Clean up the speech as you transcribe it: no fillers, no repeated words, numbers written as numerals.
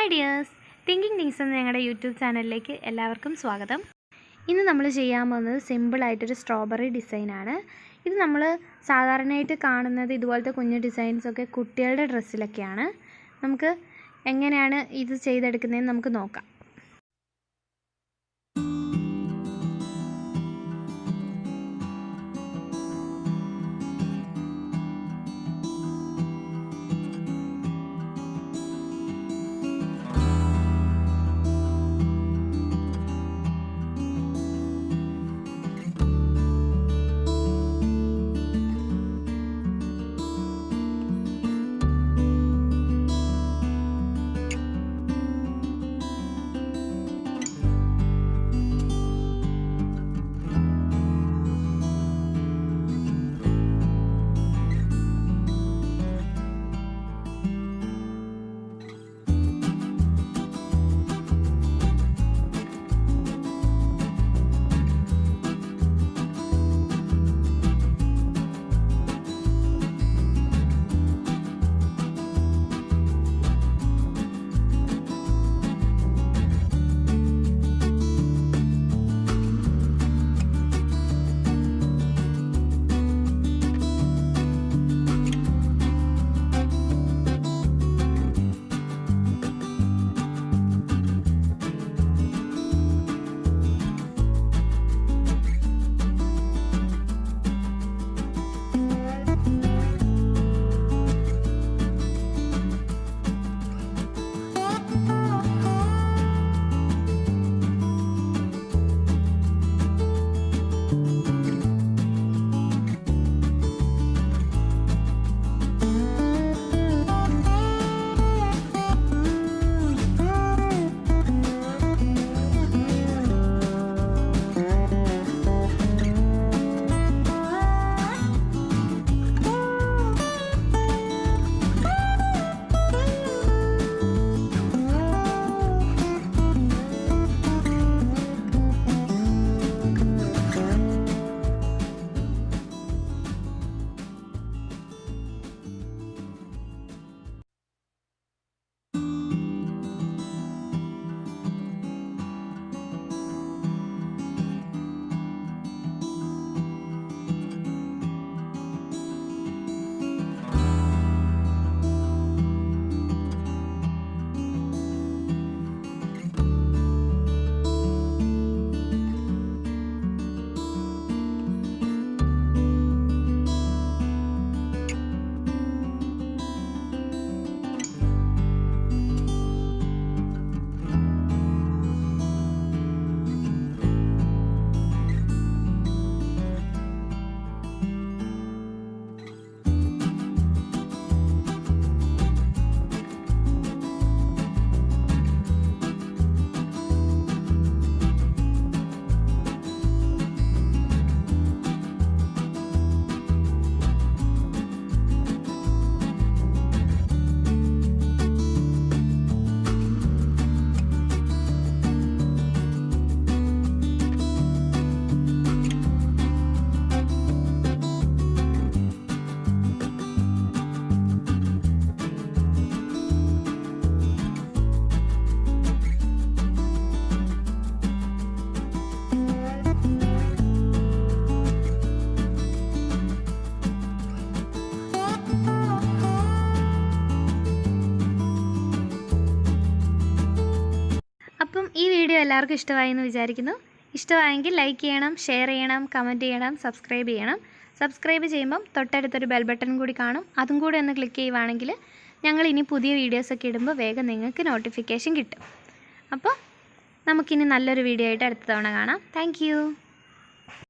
Hi dears, thinking things എന്ന ഞങ്ങളുടെ YouTube ചാനലിലേക്ക് എല്ലാവർക്കും സ്വാഗതം. ഇന്ന് നമ്മൾ ചെയ്യാൻ പോകുന്നത് സിമ്പിളായിട്ടൊരു സ്ട്രോബെറി ഡിസൈനാണ്. ഇത് നമ്മൾ സാധാരണയായിട്ട് കാണുന്നത് ഇതുപോലത്തെ കുഞ്ഞു ഡിസൈൻസൊക്കെ കുട്ടികളുടെ ഡ്രസ്സിലൊക്കെയാണ്. നമുക്ക് എങ്ങനെയാണ് ഇത് ചെയ്തെടുക്കുന്നതെന്ന് നമുക്ക് നോക്കാം. അപ്പം ഈ വീഡിയോ എല്ലാവർക്കും ഇഷ്ടമായി എന്ന് വിചാരിക്കുന്നു. ഇഷ്ടമായെങ്കിൽ ലൈക്ക് ചെയ്യണം, ഷെയർ ചെയ്യണം, കമൻറ്റ് ചെയ്യണം, സബ്സ്ക്രൈബ് ചെയ്യണം. സബ്സ്ക്രൈബ് ചെയ്യുമ്പം തൊട്ടടുത്തൊരു ബെൽ ബട്ടൺ കൂടി കാണും. അതും കൂടി ഒന്ന് ക്ലിക്ക് ചെയ്യുവാണെങ്കിൽ ഞങ്ങൾ ഇനി പുതിയ വീഡിയോസൊക്കെ ഇടുമ്പോൾ വേഗം നിങ്ങൾക്ക് നോട്ടിഫിക്കേഷൻ കിട്ടും. അപ്പോൾ നമുക്കിനി നല്ലൊരു വീഡിയോ ആയിട്ട് അടുത്ത തവണ കാണാം. താങ്ക്